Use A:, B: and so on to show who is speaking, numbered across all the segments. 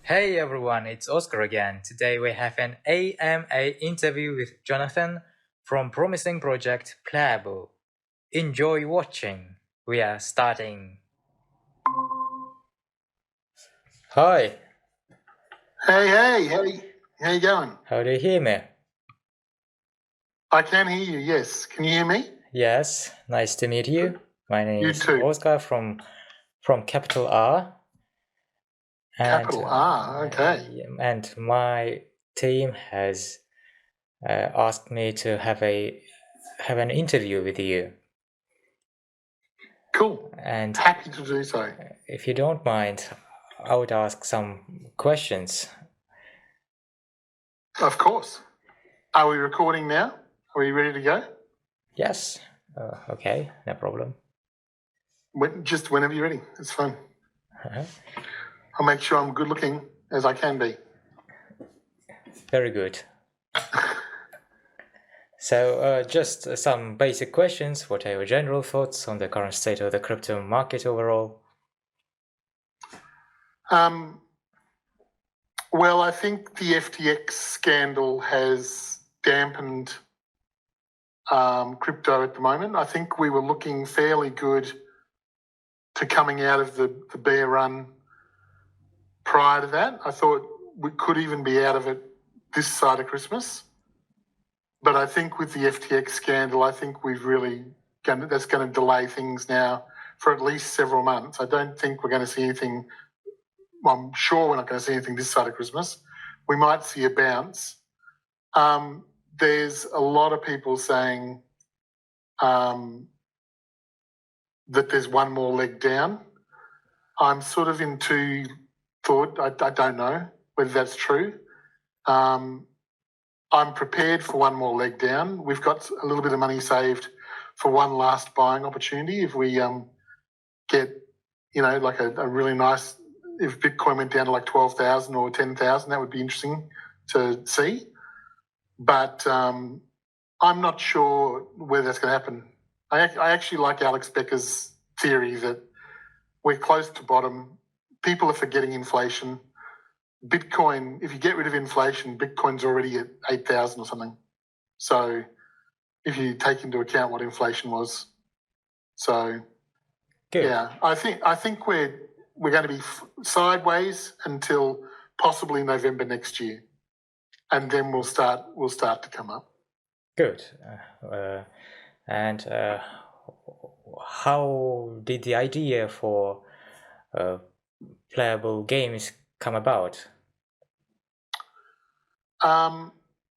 A: Hey everyone, it's Oscar again. Today we have an AMA interview with Jonathan from promising project PLAYA3ULL. Enjoy watching. We are starting. Hi,
B: Hey, how you going?
A: how do you hear me?
B: I can hear you, yes. Can you hear me?
A: Yes, nice to meet you. My name
B: You
A: is
B: too.
A: Oscar from capital R.
B: Capital R, okay.
A: And my team has asked me to have an interview with you.
B: Cool.
A: And
B: happy to do so.
A: If you don't mind, I would ask some questions.
B: Of course. Are we recording now? Are we ready to go?
A: Yes. Okay, no problem.
B: Just whenever you're ready. It's fine.
A: Uh-huh.
B: I'll make sure I'm good looking as I can be.
A: Very good. So just some basic questions. What are your general thoughts on the current state of the crypto market overall?
B: Well, I think the FTX scandal has dampened crypto at the moment. I think we were looking fairly good to coming out of the bear run prior to that. I thought we could even be out of it this side of Christmas. But I think with the FTX scandal, I think that's going to delay things now for at least several months. I don't think we're going to see anything. Well, I'm sure we're not going to see anything this side of Christmas. We might see a bounce. There's a lot of people saying that there's one more leg down. I'm sort of into thought. I don't know whether that's true. I'm prepared for one more leg down. We've got a little bit of money saved for one last buying opportunity. If we get, like a really nice, if Bitcoin went down to like 12,000 or 10,000, that would be interesting to see. But I'm not sure whether that's going to happen. I actually like Alex Becker's theory that we're close to bottom. People are forgetting inflation. Bitcoin, if you get rid of inflation, Bitcoin's already at 8,000 or something. So if you take into account what inflation was. So
A: Good.
B: Yeah, I think we're going to be sideways until possibly November next year. And then we'll start to come up.
A: Good. And how did the idea for PLAYA3ULL Games come about?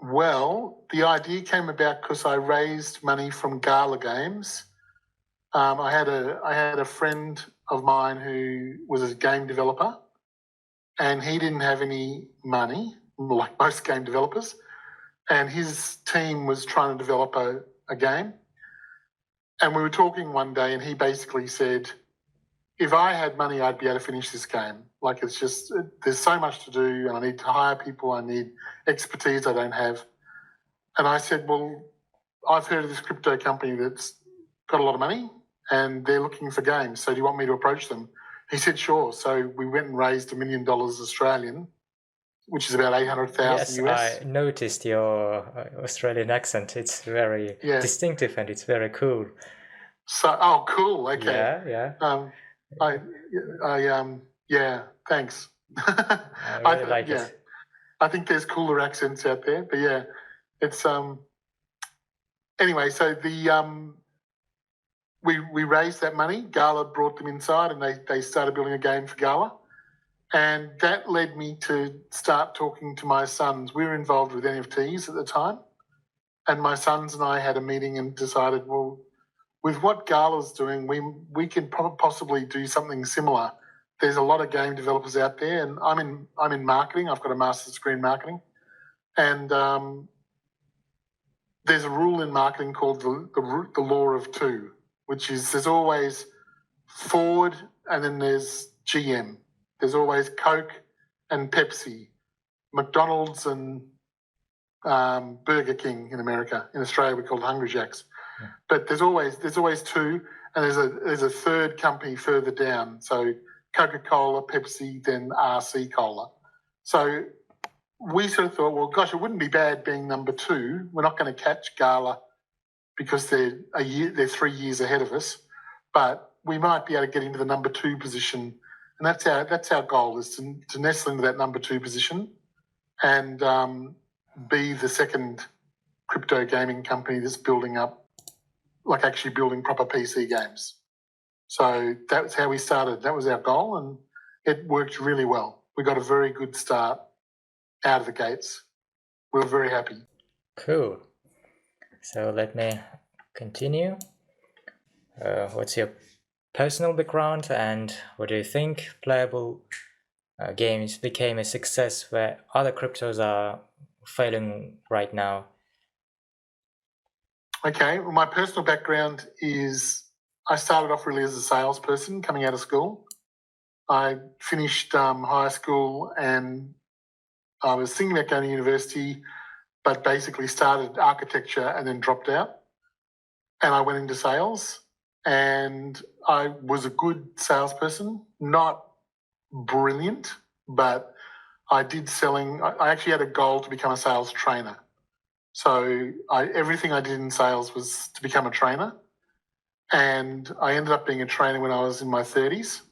B: Well, the idea came about because I raised money from Gala Games. I had a friend of mine who was a game developer, and he didn't have any money, like most game developers, and his team was trying to develop a game. And we were talking one day, and he basically said, if I had money, I'd be able to finish this game. Like, it's just, there's so much to do, and I need to hire people, I need expertise I don't have. And I said, well, I've heard of this crypto company that's got a lot of money, and they're looking for games, so do you want me to approach them? He said, sure. So we went and raised $1 million Australian, which is about 800,000 US.
A: Yes, I noticed your Australian accent. It's very distinctive and it's very cool.
B: So, cool. Okay.
A: Yeah.
B: Yeah, thanks.
A: I really like it.
B: I think there's cooler accents out there, but yeah, it's anyway. So we raised that money. Gala brought them inside, and they started building a game for Gala, and that led me to start talking to my sons. We were involved with NFTs at the time, and my sons and I had a meeting and decided, well, with what Gala's doing, we can possibly do something similar. There's a lot of game developers out there, and I'm in marketing. I've got a master's degree in marketing, and there's a rule in marketing called the law of two, which is there's always Ford and then there's GM. There's always Coke and Pepsi, McDonald's and Burger King in America. In Australia, we call it Hungry Jacks. Yeah. But there's always two, and there's a third company further down. So Coca-Cola, Pepsi, then RC Cola. So we sort of thought, well, gosh, it wouldn't be bad being number 2. We're not going to catch Gala because they're 3 years ahead of us, but we might be able to get into the number 2 position, and that's our goal, is to nestle into that number 2 position and be the second crypto gaming company that's building up, like actually building proper PC games. So that's how we started. That was our goal, and it worked really well. We got a very good start out of the gates. We were very happy.
A: Cool. So let me continue. What's your personal background, and what do you think Playable Games became a success where other cryptos are failing right now?
B: Okay, well, my personal background is I started off really as a salesperson coming out of school. I finished high school and I was thinking about going to university, but basically started architecture and then dropped out. And I went into sales, and I was a good salesperson, not brilliant, but I did selling. I actually had a goal to become a sales trainer. So everything I did in sales was to become a trainer. And I ended up being a trainer when I was in my 30s,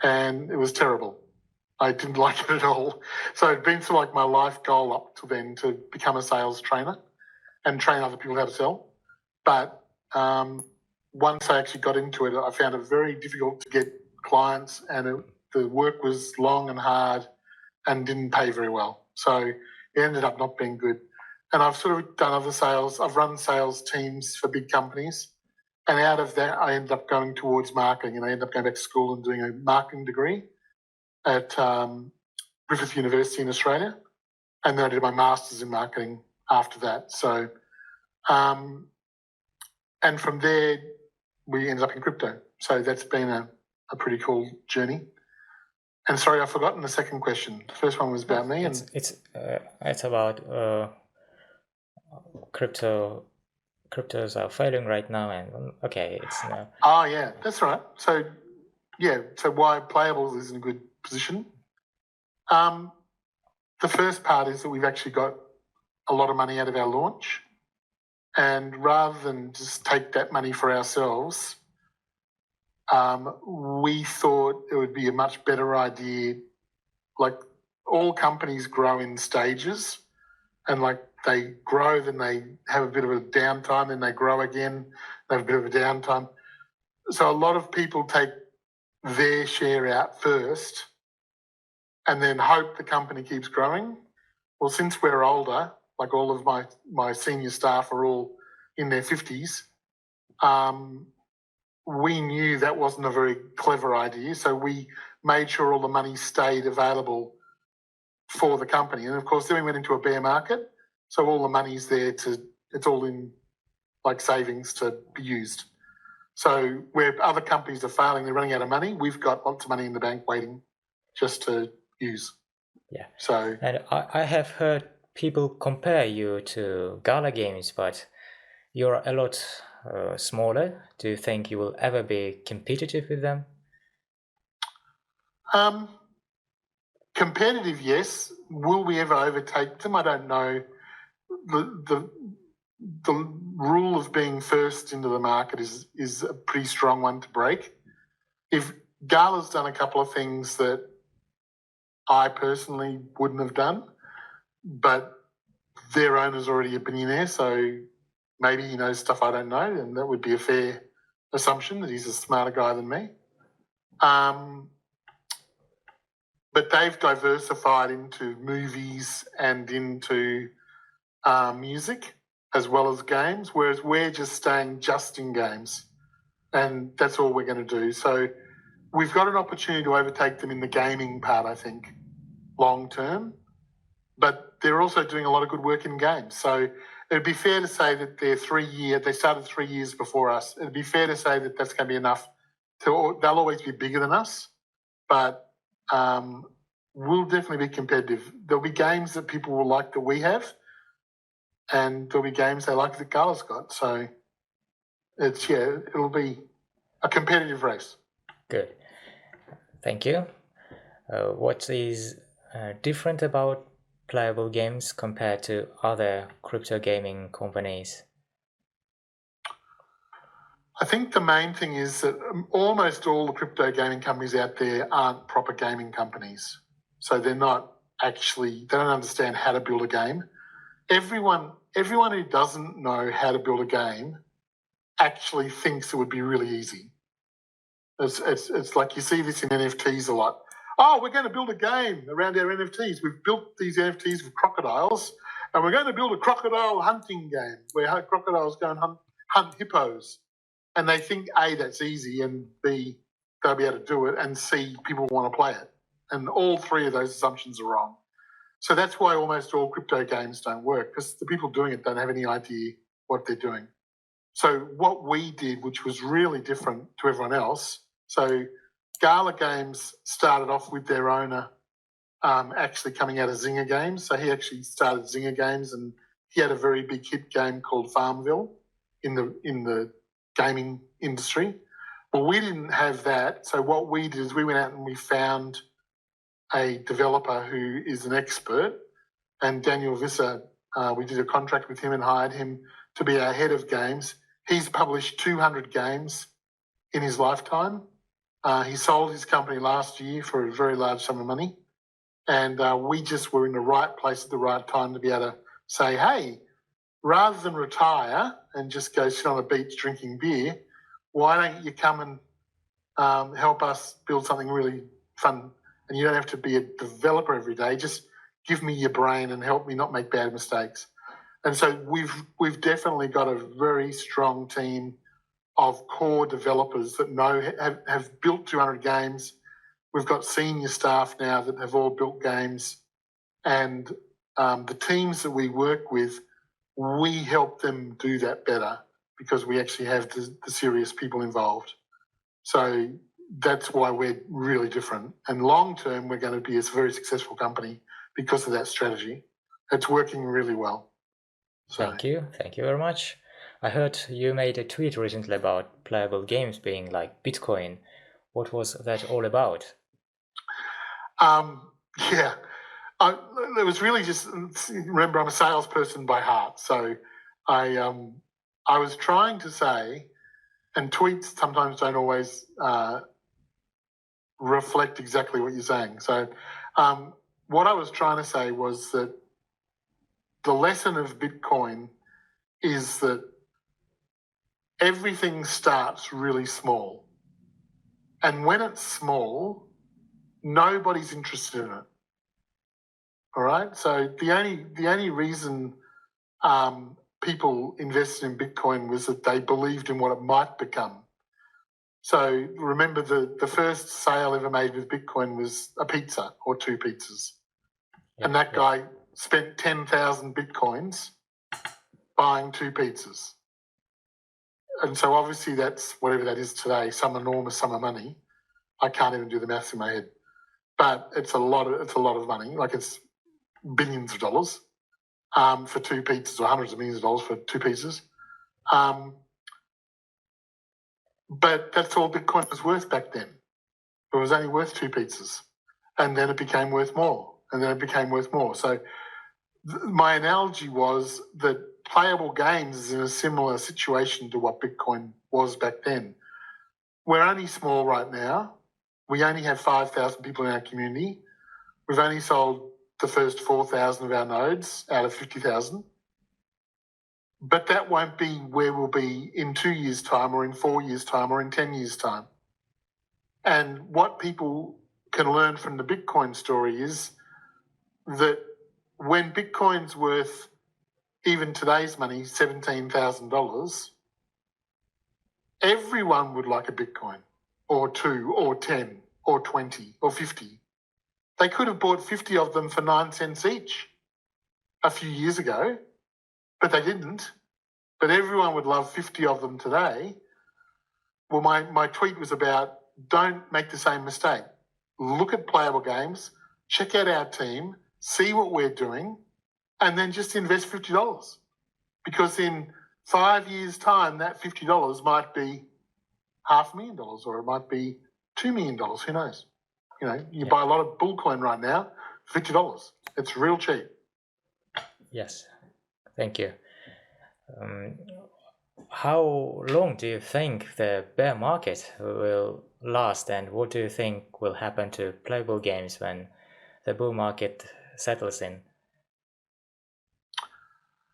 B: and it was terrible. I didn't like it at all. So it'd been sort of like my life goal up to then to become a sales trainer and train other people how to sell. But once I actually got into it, I found it very difficult to get clients, and the work was long and hard and didn't pay very well. So it ended up not being good. And I've sort of done other sales. I've run sales teams for big companies. And out of that, I ended up going towards marketing, and I ended up going back to school and doing a marketing degree at Griffith University in Australia. And then I did my master's in marketing after that. So, and from there, we ended up in crypto. So that's been a pretty cool journey. And sorry, I've forgotten the second question. The first one was about me.
A: It's about cryptos are failing right now, and okay, it's now.
B: Oh yeah, that's right. So why Playable is in a good position. The first part is that we've actually got a lot of money out of our launch, and rather than just take that money for ourselves, we thought it would be a much better idea. Like, all companies grow in stages, and like they grow, then they have a bit of a downtime, then they grow again, they have a bit of a downtime. So a lot of people take their share out first and then hope the company keeps growing. Well, since we're older, like all of my senior staff are all in their 50s, we knew that wasn't a very clever idea. So we made sure all the money stayed available for the company. And of course, then we went into a bear market. So all the money's there it's all in like savings to be used. So where other companies are failing, they're running out of money, we've got lots of money in the bank waiting just to use.
A: Yeah.
B: So,
A: and I have heard people compare you to Gala Games, but you're a lot smaller. Do you think you will ever be competitive with them?
B: Competitive, yes. Will we ever overtake them? I don't know. The rule of being first into the market is a pretty strong one to break. If Gala's done a couple of things that I personally wouldn't have done, but their owner's already a billionaire, so maybe he knows stuff I don't know, and that would be a fair assumption that he's a smarter guy than me. But they've diversified into movies and into music as well as games, whereas we're just staying just in games, and that's all we're going to do. So we've got an opportunity to overtake them in the gaming part, I think, long term, but they're also doing a lot of good work in games. So it'd be fair to say that they started 3 years before us. It'd be fair to say that that's going to be enough. They'll always be bigger than us, but we'll definitely be competitive. There'll be games that people will like that we have, and there'll be games they like that Gala's got. So it'll be a competitive race.
A: Good. Thank you. What is different about Playable Games compared to other crypto gaming companies?
B: I think the main thing is that almost all the crypto gaming companies out there aren't proper gaming companies. So they're not actually, they don't understand how to build a game. Everyone who doesn't know how to build a game actually thinks it would be really easy. It's like you see this in NFTs a lot. Oh, we're going to build a game around our NFTs. We've built these NFTs with crocodiles, and we're going to build a crocodile hunting game where crocodiles go and hunt hippos. And they think, A, that's easy, and B, they'll be able to do it, and C, people want to play it. And all three of those assumptions are wrong. So that's why almost all crypto games don't work, because the people doing it don't have any idea what they're doing. So what we did, which was really different to everyone else, so Gala Games started off with their owner actually coming out of Zynga Games. So he actually started Zynga Games, and he had a very big hit game called Farmville in the gaming industry. Well, we didn't have that. So what we did is we went out and we found a developer who is an expert, and Daniel Visser, we did a contract with him and hired him to be our head of games. He's published 200 games in his lifetime. He sold his company last year for a very large sum of money. And we just were in the right place at the right time to be able to say, hey, rather than retire and just go sit on a beach drinking beer, why don't you come and help us build something really fun? And you don't have to be a developer every day. Just give me your brain and help me not make bad mistakes. And so we've definitely got a very strong team of core developers that have built 200 games. We've got senior staff now that have all built games, and the teams that we work with, we help them do that better because we actually have the serious people involved. So that's why we're really different. And long term, we're going to be a very successful company because of that strategy. It's working really well. So.
A: Thank you very much. I heard you made a tweet recently about Playable Games being like Bitcoin. What was that all about?
B: Yeah, it was really just, remember, I'm a salesperson by heart. So I was trying to say, and tweets sometimes don't always reflect exactly what you're saying. So what I was trying to say was that the lesson of Bitcoin is that everything starts really small. And when it's small, nobody's interested in it. All right. So the only reason people invested in Bitcoin was that they believed in what it might become. So remember, the first sale ever made with Bitcoin was a pizza or two pizzas. Yeah, and that guy spent 10,000 Bitcoins buying two pizzas. And so obviously that's whatever that is today, some enormous sum of money. I can't even do the maths in my head. But it's a lot of money. Like, it's billions of dollars for two pizzas, or hundreds of millions of dollars for two pizzas. But that's all Bitcoin was worth back then. It was only worth two pizzas. And then it became worth more. And then it became worth more. So my analogy was that Playable Games is in a similar situation to what Bitcoin was back then. We're only small right now. We only have 5,000 people in our community. We've only sold the first 4,000 of our nodes out of 50,000. But that won't be where we'll be in 2 years' time, or in 4 years' time, or in 10 years' time. And what people can learn from the Bitcoin story is that when Bitcoin's worth, even today's money, $17,000, everyone would like a Bitcoin, or 2, or 10, or 20, or 50. They could have bought 50 of them for 9 cents each a few years ago, but they didn't. But everyone would love 50 of them today. Well, my tweet was about, don't make the same mistake. Look at Playable Games, check out our team, see what we're doing, and then just invest $50. Because in 5 years' time, that $50 might be $500,000, or it might be $2 million. Who knows? You know, you buy a lot of Bullcoin right now $50. It's real cheap.
A: Yes, thank you. How long do you think the bear market will last, and what do you think will happen to playable games when the bull market settles in?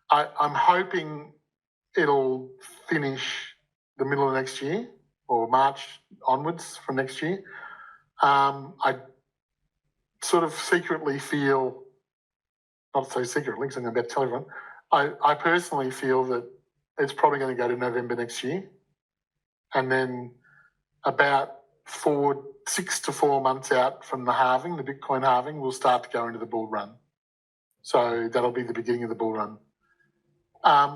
B: I'm hoping it'll finish the middle of next year or March onwards from next year. I sort of secretly feel, not so secretly because I'm about to tell everyone, I personally feel that it's probably going to go to November next year. And then about 6 to 4 months out from the halving, the Bitcoin halving, we'll start to go into the bull run. So that'll be the beginning of the bull run.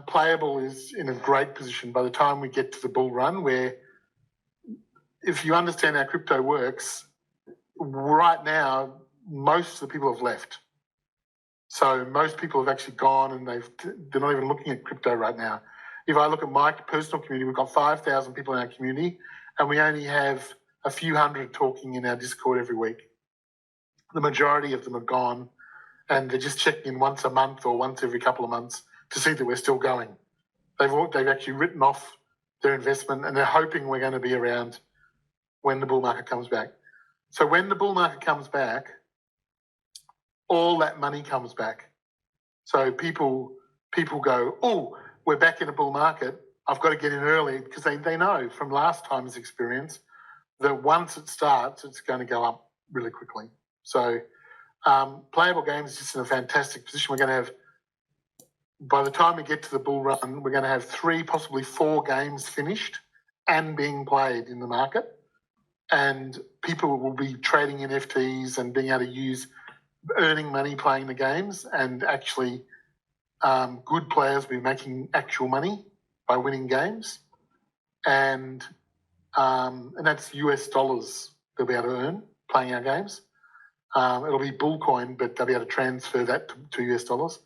B: Playable is in a great position by the time we get to the bull run, where if you understand how crypto works, right now, most of the people have left. So most people have actually gone and they're not even looking at crypto right now. If I look at my personal community, we've got 5,000 people in our community and we only have a few hundred talking in our Discord every week. The majority of them are gone and they're just checking in once a month or once every couple of months to see that we're still going. They've actually written off their investment and they're hoping we're going to be around when the bull market comes back. So when the bull market comes back, all that money comes back. So people go, oh, we're back in a bull market. I've got to get in early because they know from last time's experience that once it starts, it's going to go up really quickly. So Playable Games is just in a fantastic position. We're going to have, by the time we get to the bull run, we're going to have 3, possibly 4 games finished and being played in the market. And people will be trading NFTs and being able to earning money playing the games, and actually good players will be making actual money by winning games. And that's US dollars they'll be able to earn playing our games. It'll be Bullcoin, but they'll be able to transfer that to US dollars.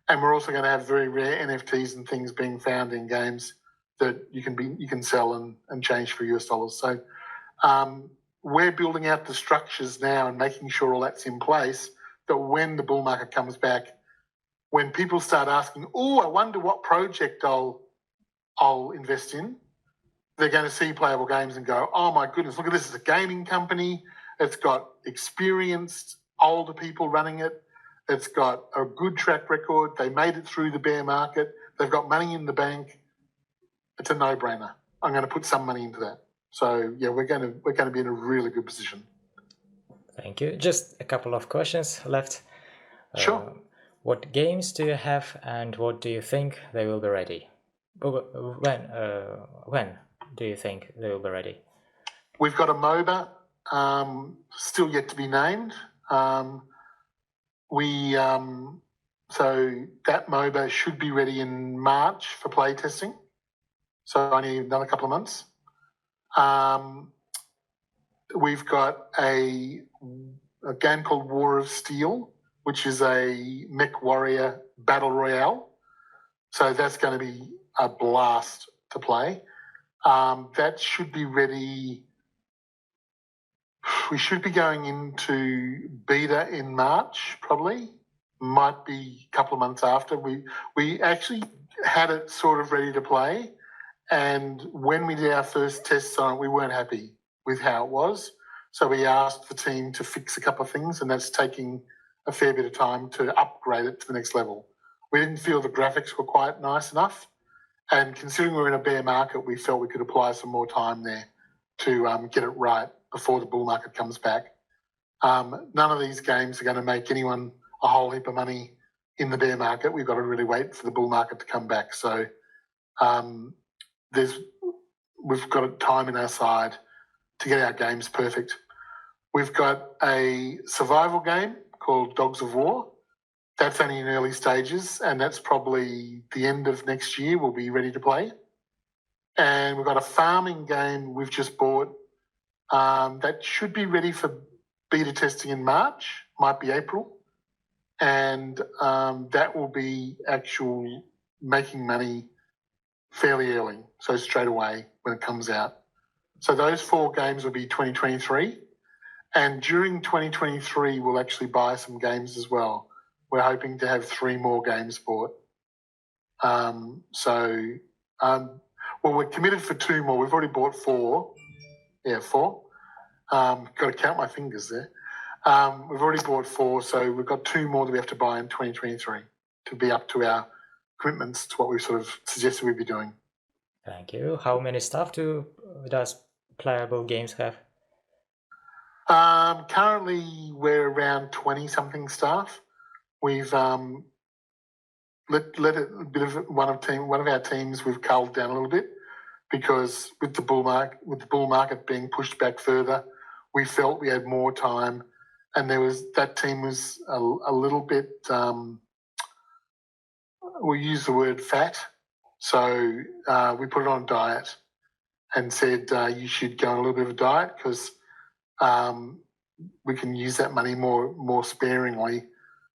B: And we're also going to have very rare NFTs and things being found in games that you can sell and change for US dollars. So we're building out the structures now and making sure all that's in place, that when the bull market comes back, when people start asking, oh, I wonder what project I'll invest in, they're going to see Playable Games and go, oh my goodness, look at this, it's a gaming company. It's got experienced older people running it. It's got a good track record. They made it through the bear market. They've got money in the bank. It's a no-brainer. I'm going to put some money into that. So yeah, we're going to be in a really good position.
A: Thank you. Just a couple of questions left.
B: Sure.
A: What games do you have, and what do you think they will be ready? When do you think they will be ready?
B: We've got a MOBA, still yet to be named. So that MOBA should be ready in March for play testing. So only another couple of months. We've got a game called War of Steel, which is a mech warrior battle royale. So that's going to be a blast to play. That should be ready. We should be going into beta in March, probably. Might be a couple of months after. We actually had it sort of ready to play. And when we did our first tests on it, we weren't happy with how it was. So we asked the team to fix a couple of things, and that's taking a fair bit of time to upgrade it to the next level. We didn't feel the graphics were quite nice enough. And considering we're in a bear market, we felt we could apply some more time there to get it right before the bull market comes back. None of these games are going to make anyone a whole heap of money in the bear market. We've got to really wait for the bull market to come back. So we've got time in our side to get our games perfect. We've got a survival game called Dogs of War. That's only in early stages, and that's probably the end of next year we'll be ready to play. And we've got a farming game we've just bought that should be ready for beta testing in March, might be April. And that will be actual making money fairly early, so straight away when it comes out. So those 4 games will be 2023. And during 2023, we'll actually buy some games as well. We're hoping to have 3 more games bought. Well, we're committed for 2 more. We've already bought 4. Yeah, 4. Got to count my fingers there. We've already bought 4, so we've got 2 more that we have to buy in 2023 to be up to our commitments to what we sort of suggested we'd be doing.
A: Thank you. How many staff does Playable Games have?
B: Currently, we're around 20-something staff. We've let a bit of one of our teams we've culled down a little bit because with the bull market being pushed back further, we felt we had more time, and that team was a little bit. We use the word fat, so we put it on diet and said you should go on a little bit of a diet because we can use that money more sparingly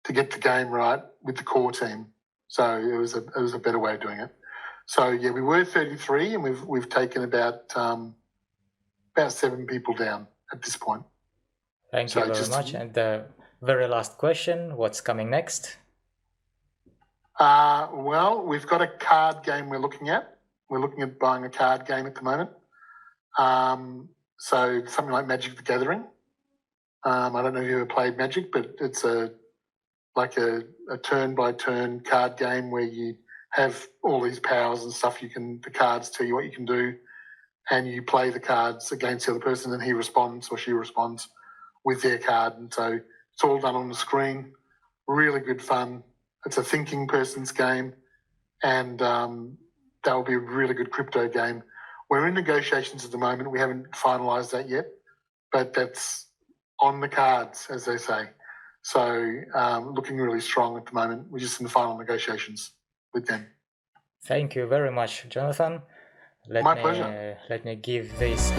B: to get the game right with the core team. So it was a better way of doing it. So yeah, we were 33, and we've taken about 7 people down at this point.
A: Thank you very much. And the very last question: what's coming next?
B: Well, we've got a card game we're looking at. We're looking at buying a card game at the moment. So something like Magic the Gathering. I don't know if you ever played Magic, but it's like a turn-by-turn card game where you have all these powers and stuff. The cards tell you what you can do, and you play the cards against the other person, and he responds or she responds with their card. And so it's all done on the screen. Really good fun. It's a thinking person's game, and that will be a really good crypto game. We're in negotiations at the moment. We haven't finalised that yet, but that's on the cards, as they say. So looking really strong at the moment. We're just in the final negotiations with them.
A: Thank you very much, Jonathan.
B: My pleasure.
A: Let me give this